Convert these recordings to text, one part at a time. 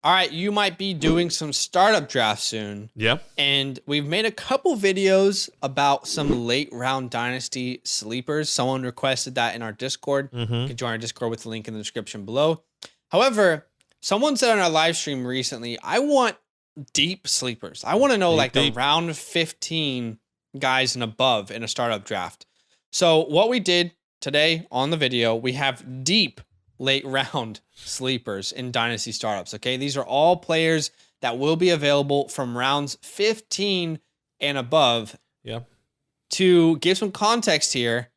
All right, you might be doing some startup drafts soon. Yep. And we've made a couple videos about some late round dynasty sleepers. Someone requested that in our Discord. You can join our Discord with the link in the description below. However, someone said on our live stream recently, I want deep sleepers. I want to know the round 15 guys and above in a startup draft. So what we did today on the video, we have deep late round sleepers in dynasty startups. Okay, these are all players that will be available from rounds 15 and above. Yep. To give some context here,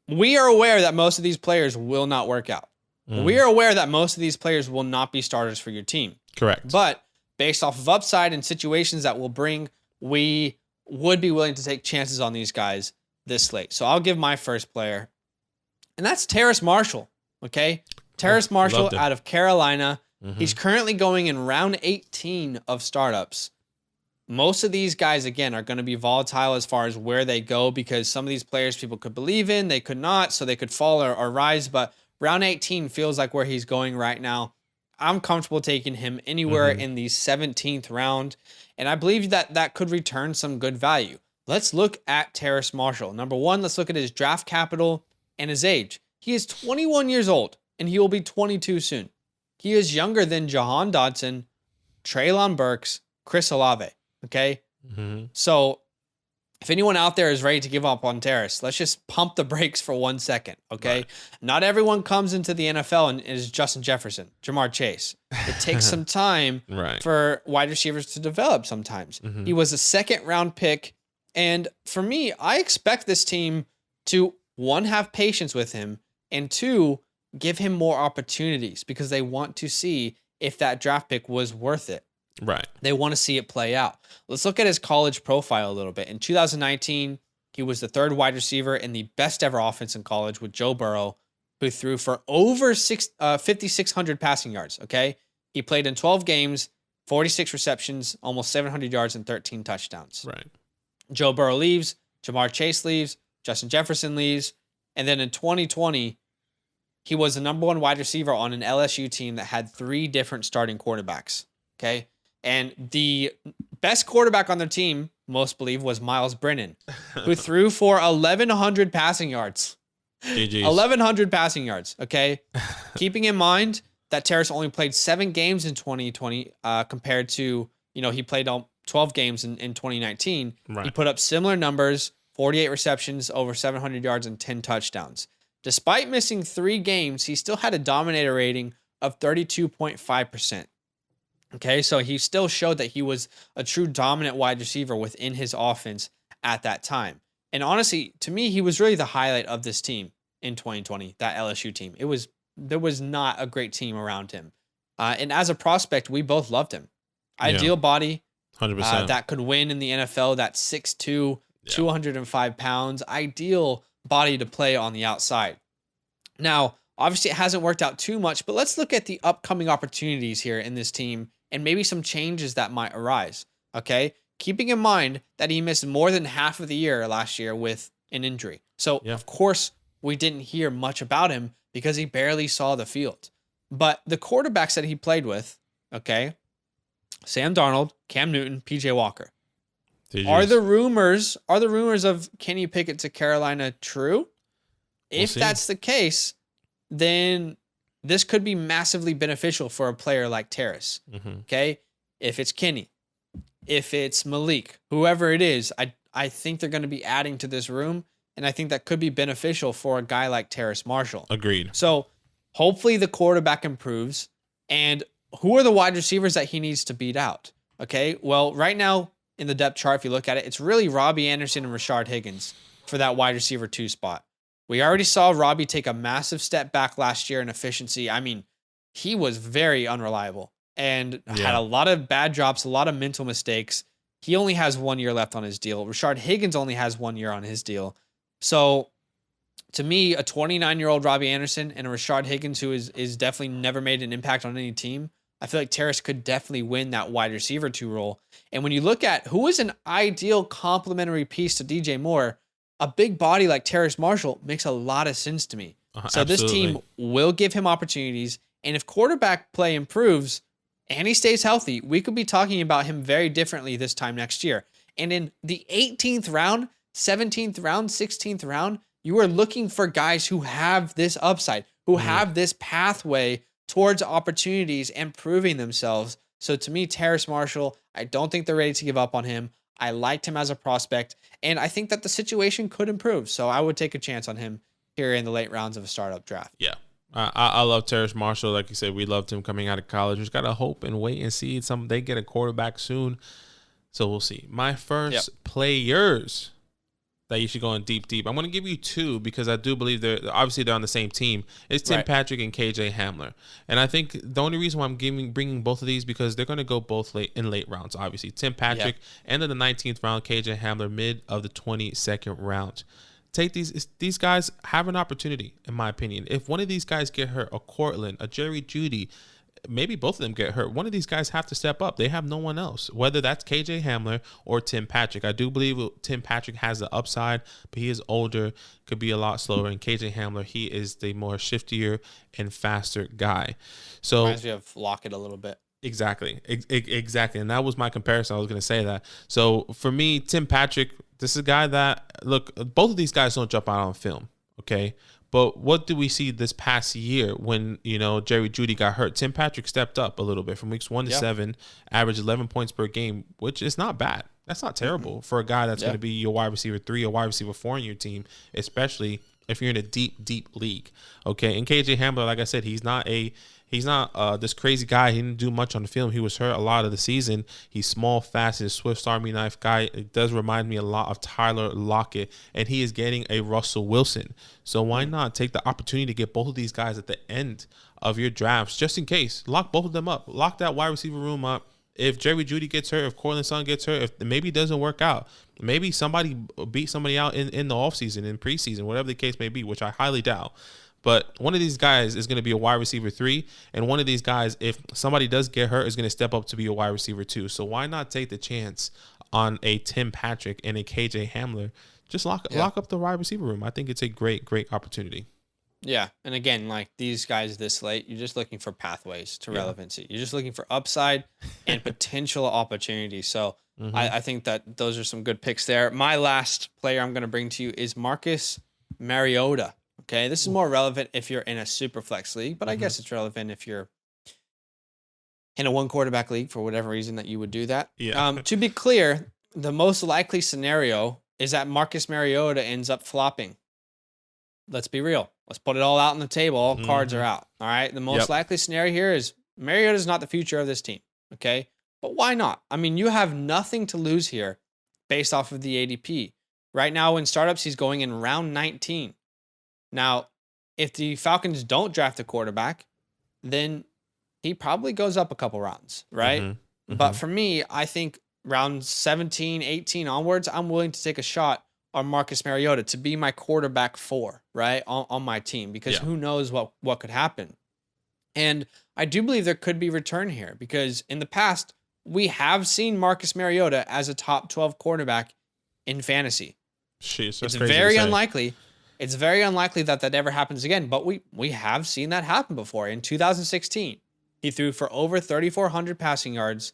we are aware that most of these players will not work out. We are aware that most of these players will not be starters for your team. Correct. But based off of upside and situations that will bring, we would be willing to take chances on these guys this late. So I'll give my first player, and that's Terrace Marshall. Okay, Terrace Marshall out of Carolina. He's currently going in round 18 of startups. Most of these guys, again, are going to be volatile as far as where they go, because some of these players people could believe in, they could not, so they could fall or rise. But round 18 feels like where he's going right now. I'm comfortable taking him anywhere in the 17th round, and I believe that that could return some good value. Let's look at Terrace Marshall. Number one, let's look at his draft capital and his age. He is 21 years old, and he will be 22 soon. He is younger than Jahan Dotson, Treylon Burks, Chris Olave. Okay? So if anyone out there is ready to give up on Terrace, let's just pump the brakes for 1 second. Okay? Right. Not everyone comes into the NFL and is Justin Jefferson, Jamar Chase. It takes some time for wide receivers to develop sometimes. He was a second round pick. And for me, I expect this team to, one, have patience with him, and two, give him more opportunities, because they want to see if that draft pick was worth it. Right. They want to see it play out. Let's look at his college profile a little bit. In 2019, he was the third wide receiver in the best ever offense in college with Joe Burrow, who threw for over 5,600 passing yards. Okay. He played in 12 games, 46 receptions, almost 700 yards, and 13 touchdowns. Right. Joe Burrow leaves, Jamar Chase leaves, Justin Jefferson leaves. And then in 2020, he was the number one wide receiver on an LSU team that had 3 different starting quarterbacks. Okay. And the best quarterback on their team, most believe, was Miles Brennan, who threw for 1,100 passing yards. GG's. 1,100 passing yards. Okay. Keeping in mind that Terrace only played 7 games in 2020 compared to, he played 12 games in 2019. Right. He put up similar numbers, 48 receptions, over 700 yards, and 10 touchdowns. Despite missing 3 games, he still had a dominator rating of 32.5%. Okay, so he still showed that he was a true dominant wide receiver within his offense at that time. And honestly, to me, he was really the highlight of this team in 2020, that LSU team. There was not a great team around him. And as a prospect, we both loved him. Ideal body, 100%. That could win in the NFL, that 6'2", 205 pounds, ideal body to play on the outside. Now, obviously it hasn't worked out too much, but let's look at the upcoming opportunities here in this team and maybe some changes that might arise. Okay. Keeping in mind that he missed more than half of the year last year with an injury. So of course we didn't hear much about him because he barely saw the field. But the quarterbacks that he played with, okay, Sam Darnold, Cam Newton, PJ Walker. Are the rumors of Kenny Pickett to Carolina true? If that's the case, then this could be massively beneficial for a player like Terrace. Okay? If it's Kenny, if it's Malik, whoever it is, I think they're going to be adding to this room, and I think that could be beneficial for a guy like Terrace Marshall. Agreed. So hopefully the quarterback improves, and who are the wide receivers that he needs to beat out? Okay? Well, right now in the depth chart, if you look at it, it's really Robbie Anderson and Rashard Higgins for that wide receiver 2 spot. We already saw Robbie take a massive step back last year in efficiency. I mean, he was very unreliable and had a lot of bad drops, a lot of mental mistakes. He only has 1 year left on his deal. Rashard Higgins only has 1 year on his deal. So to me, a 29-year-old Robbie Anderson and a Rashard Higgins who is definitely never made an impact on any team, I feel like Terrace could definitely win that wide receiver 2 role. And when you look at who is an ideal complementary piece to DJ Moore, a big body like Terrace Marshall makes a lot of sense to me. So Absolutely. this team will give him opportunities, And if quarterback play improves and he stays healthy, we could be talking about him very differently this time next year. And in the 18th round, 17th round, 16th round, you are looking for guys who have this upside, who have this pathway towards opportunities and proving themselves. So to me, Terrace Marshall, I don't think they're ready to give up on him. I liked him as a prospect, and I think that the situation could improve. So I would take a chance on him here in the late rounds of a startup draft. Yeah. I love Terrace Marshall. Like you said, we loved him coming out of college. We just got to hope and wait and see. They get a quarterback soon. So we'll see. My first players that you should go in deep. I'm going to give you two because I do believe they're on the same team. It's Tim Patrick and KJ Hamler. And I think the only reason why I'm bringing both of these because they're going to go both late rounds, obviously. Tim Patrick, end of the 19th round, KJ Hamler, mid of the 22nd round. Take these guys have an opportunity, in my opinion. If one of these guys get hurt, a Cortland, a Jerry Jeudy, maybe both of them get hurt. One of these guys have to step up. They have no one else, whether that's KJ Hamler or Tim Patrick. I do believe Tim Patrick has the upside, but he is older, could be a lot slower. And KJ Hamler, he is the more shiftier and faster guy. So reminds me of Lockett a little bit. Exactly. And that was my comparison. I was going to say that. So for me, Tim Patrick, this is a guy that, look, both of these guys don't jump out on film, okay? But what do we see this past year when, Jerry Jeudy got hurt? Tim Patrick stepped up a little bit from weeks 1 to 7, averaged 11 points per game, which is not bad. That's not terrible for a guy that's going to be your wide receiver 3 or wide receiver 4 in your team, especially if you're in a deep, deep league, okay? And KJ Hamler, like I said, he's not this crazy guy. He didn't do much on the film. He was hurt a lot of the season. He's small, fast, and Swiss Army knife guy. It does remind me a lot of Tyler Lockett, and he is getting a Russell Wilson. So why not take the opportunity to get both of these guys at the end of your drafts, just in case? Lock both of them up. Lock that wide receiver room up. If Jerry Jeudy gets hurt, if Cortland Sutton gets hurt, if maybe it doesn't work out, maybe somebody beat somebody out in the offseason, in preseason, whatever the case may be, which I highly doubt. But one of these guys is going to be a wide receiver 3, and one of these guys, if somebody does get hurt, is going to step up to be a wide receiver 2. So why not take the chance on a Tim Patrick and a KJ Hamler? Just lock up the wide receiver room. I think it's a great, great opportunity. Yeah, and again, like these guys this late, you're just looking for pathways to relevancy. You're just looking for upside and potential opportunity. So I think that those are some good picks there. My last player I'm going to bring to you is Marcus Mariota. Okay, this is more relevant if you're in a super flex league, but I guess it's relevant if you're in a one quarterback league for whatever reason that you would do that. Yeah. To be clear, the most likely scenario is that Marcus Mariota ends up flopping. Let's be real. Let's put it all out on the table. All cards are out. All right. The most likely scenario here is Mariota is not the future of this team. Okay. But why not? I mean, you have nothing to lose here based off of the ADP. Right now in startups, he's going in round 19. Now, if the Falcons don't draft a quarterback, then he probably goes up a couple rounds, right? But for me, I think round 17, 18 onwards, I'm willing to take a shot on Marcus Mariota to be my quarterback 4, right, on my team, because who knows what could happen. And I do believe there could be return here because in the past, we have seen Marcus Mariota as a top 12 quarterback in fantasy. Jeez, it's very unlikely. It's very unlikely that ever happens again, but we have seen that happen before. In 2016, he threw for over 3,400 passing yards,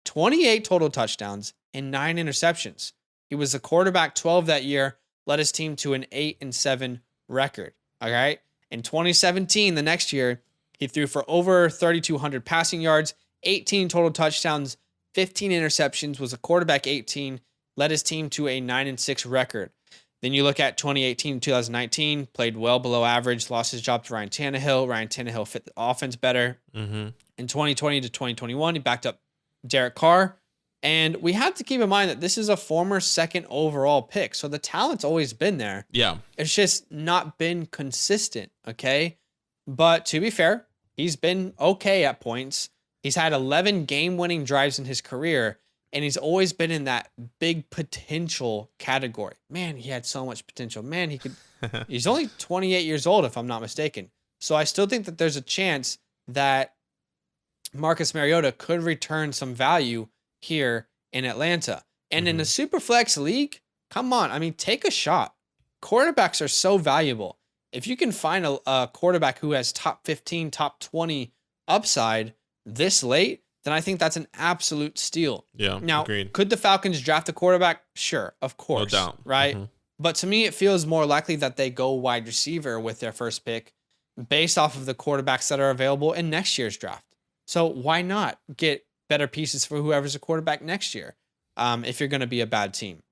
28 total touchdowns, and 9 interceptions. He was the quarterback 12 that year, led his team to an 8-7 record. All right. In 2017, the next year, he threw for over 3,200 passing yards, 18 total touchdowns, 15 interceptions, was a quarterback 18, led his team to a 9-6 record. Then you look at 2018 2019, played well below average, lost his job to Ryan Tannehill. Ryan Tannehill fit the offense better. In 2020 to 2021, he backed up Derek Carr. And we have to keep in mind that this is a former 2nd overall pick. So the talent's always been there. Yeah. It's just not been consistent, okay? But to be fair, he's been okay at points. He's had 11 game-winning drives in his career. And he's always been in that big potential category. Man, he had so much potential. Man, he could. He's only 28 years old, if I'm not mistaken. So I still think that there's a chance that Marcus Mariota could return some value here in Atlanta. And in a super flex league, come on. I mean, take a shot. Quarterbacks are so valuable. If you can find a quarterback who has top 15, top 20 upside this late, then I think that's an absolute steal. Yeah. Now, agreed. could the Falcons draft a quarterback? Sure, of course. No doubt. Right? Mhm. But to me, it feels more likely that they go wide receiver with their first pick based off of the quarterbacks that are available in next year's draft. So why not get better pieces for whoever's a quarterback next year if you're going to be a bad team?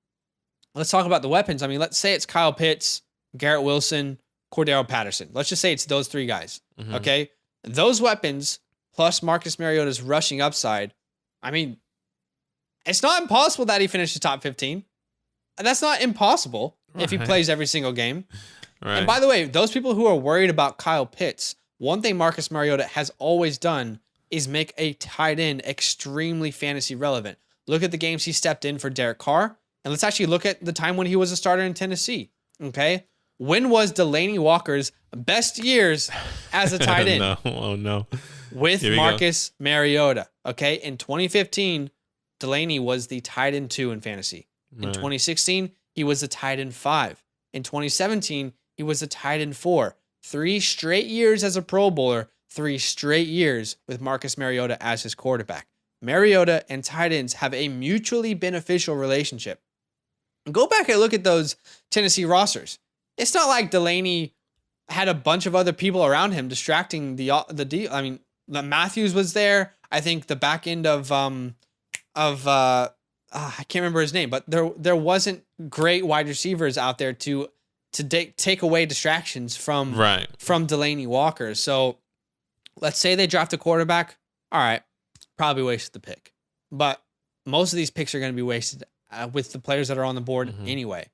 Let's talk about the weapons. I mean, let's say it's Kyle Pitts, Garrett Wilson, Cordero Patterson. Let's just say it's those three guys. Mhm. Okay? Those weapons plus Marcus Mariota's rushing upside. I mean, it's not impossible that he finishes top 15. That's not impossible if he Right. plays every single game. Right. And by the way, those people who are worried about Kyle Pitts, one thing Marcus Mariota has always done is make a tight end extremely fantasy relevant. Look at the games he stepped in for Derek Carr, and let's actually look at the time when he was a starter in Tennessee. Okay? When was Delaney Walker's best years as a tight end? No. Oh, no. With Here we Marcus Mariota. Okay? In 2015, Delaney was the tight end 2 in fantasy. In Right. 2016, he was a tight end 5. In 2017, he was a tight end 4. 3 straight years as a Pro Bowler, 3 straight years with Marcus Mariota as his quarterback. Mariota and tight ends have a mutually beneficial relationship. Go back and look at those Tennessee rosters. It's not like Delaney had a bunch of other people around him distracting the deal. I mean, Matthews was there. I think the back end of I can't remember his name, but there wasn't great wide receivers out there to take away distractions from Right. Delaney Walker. So let's say they draft a quarterback. All right, probably wasted the pick, but most of these picks are going to be wasted with the players that are on the board Mhm. anyway.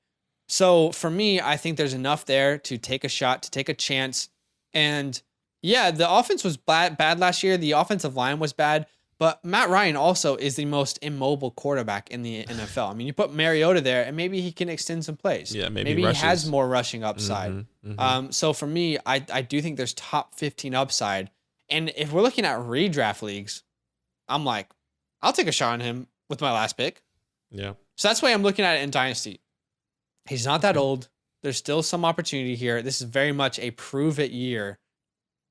So for me, I think there's enough there to take a shot, to take a chance. And yeah, the offense was bad last year. The offensive line was bad. But Matt Ryan also is the most immobile quarterback in the NFL. I mean, you put Mariota there, and maybe he can extend some plays. Yeah, maybe he rushes. has more rushing upside. Mhm. Mhm. So for me, I do think there's top 15 upside. And if we're looking at redraft leagues, I'm like, I'll take a shot on him with my last pick. Yeah. So that's why I'm looking at it in Dynasty. He's not that old. There's still some opportunity here. This is very much a prove it year.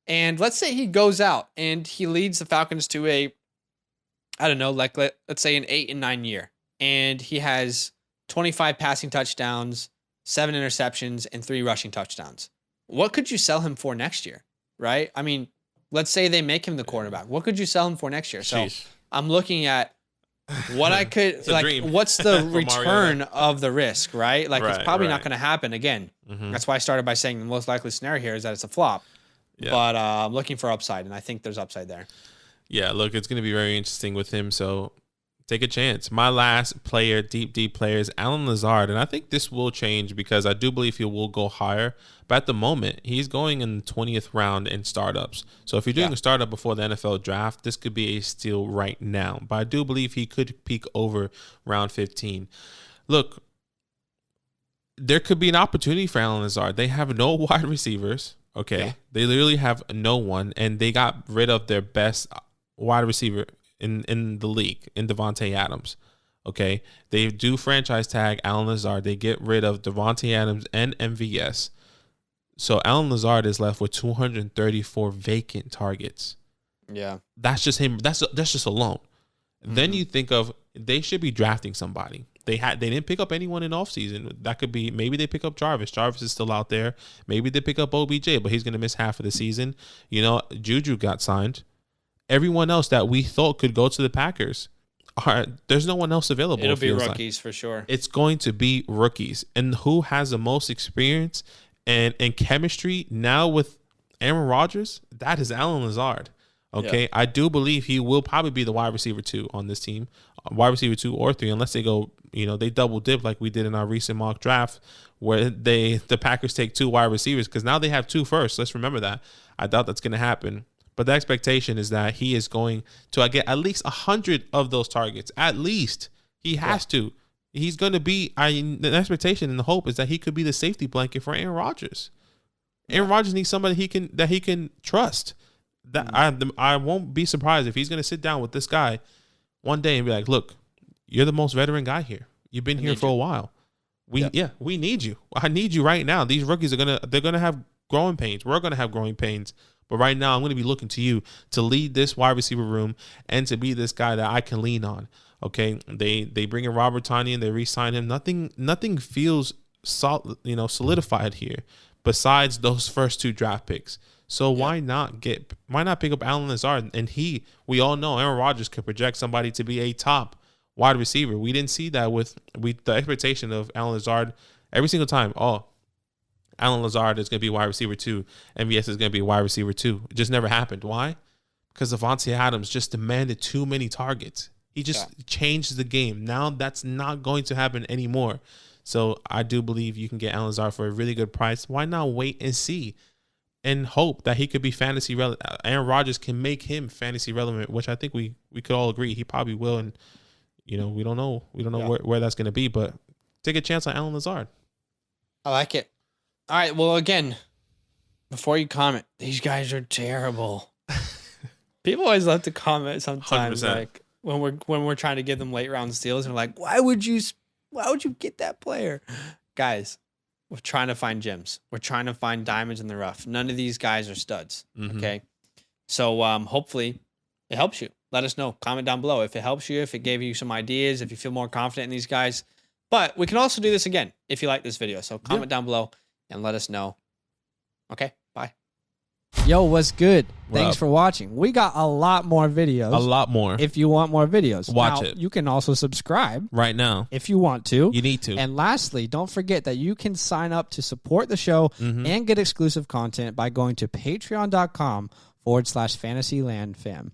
And let's say he goes out and he leads the Falcons to a, I don't know, like let's say an 8-9 year. And he has 25 passing touchdowns, 7 interceptions, and 3 rushing touchdowns. What could you sell him for next year? Right? I mean, let's say they make him the quarterback. What could you sell him for next year? So Sheesh. I'm looking at what I could, It's a like, dream what's the for return of the risk, right? Like, it's Right, probably not right. going to happen again. Mhm. That's why I started by saying the most likely scenario here is that it's a flop. Yeah. But I'm looking for upside, and I think there's upside there. Yeah, look, it's going to be very interesting with him. So take a chance. My last player, deep player, is Alan Lazard. And I think this will change because I do believe he will go higher. But at the moment, he's going in the 20th round in startups. So if you're doing Yeah. a startup before the NFL draft, this could be a steal right now. But I do believe he could peak over round 15. Look, there could be an opportunity for Alan Lazard. They have no wide receivers. Okay. Yeah. They literally have no one. And they got rid of their best wide receiver in the league, in Devontae Adams. Okay. They do franchise tag Alan Lazard. They get rid of Devontae Adams and MVS. So Alan Lazard is left with 234 vacant targets. Yeah. That's just him. That's just alone. Then you think of they should be drafting somebody. They didn't pick up anyone in offseason. That could be maybe they pick up Jarvis. Jarvis is still out there. Maybe they pick up OBJ, but he's going to miss half of the season. You know, Juju got signed. Everyone else that we thought could go to the Packers, there's no one else available. It'll it be feels like. rookies for sure. It's going to be rookies. And who has the most experience and chemistry now with Aaron Rodgers? That is Alan Lazard. Okay. Yeah. I do believe he will probably be the wide receiver 2 on this team. Wide receiver 2 or 3, unless they go, they double dip like we did in our recent mock draft where the Packers take 2 wide receivers because now they have 2 first. Let's remember that. I doubt that's going to happen. But the expectation is that he is going to get at least 100 of those targets. At least. He has to. He's going to be, the expectation and the hope is that he could be the safety blanket for Aaron Rodgers. Aaron Rodgers needs somebody that he can trust. That I won't be surprised if he's going to sit down with this guy one day and be like, look, you're the most veteran guy here. You've been here for a while. We need you. I need you right now. These rookies they're gonna have growing pains. We're gonna have growing pains. But right now, I'm going to be looking to you to lead this wide receiver room and to be this guy that I can lean on. Okay, they bring in Robert Tonyan, they re-sign him. Nothing feels solidified here besides those first 2 draft picks. So why not pick up Allen Lazard? And we all know Aaron Rodgers could project somebody to be a top wide receiver. We didn't see that with the expectation of Allen Lazard every single time. Oh, Allen Lazard is going to be wide receiver 2. MVS is going to be wide receiver 2. It just never happened. Why? Because Devontae Adams just demanded too many targets. He just changed the game. Now that's not going to happen anymore. So I do believe you can get Allen Lazard for a really good price. Why not wait and see and hope that he could be fantasy relevant? Aaron Rodgers can make him fantasy relevant, which I think we could all agree he probably will. And, we don't know. We don't know where that's going to be, but take a chance on Allen Lazard. I like it. All right. Well, again, before you comment, these guys are terrible. People always love to comment sometimes, 100%. Like when we're trying to give them late round steals, and like, why would you get that player? Guys, we're trying to find gems. We're trying to find diamonds in the rough. None of these guys are studs. Mm-hmm. Okay. So hopefully it helps you. Let us know. Comment down below if it helps you, if it gave you some ideas, if you feel more confident in these guys. But we can also do this again if you like this video. So comment down below and let us know. Okay. Bye. Yo, what's good? Thanks for watching. We got a lot more videos. A lot more. If you want more videos, watch it. You can also subscribe right now if you want to. You need to. And lastly, don't forget that you can sign up to support the show and get exclusive content by going to patreon.com/fantasylandfam.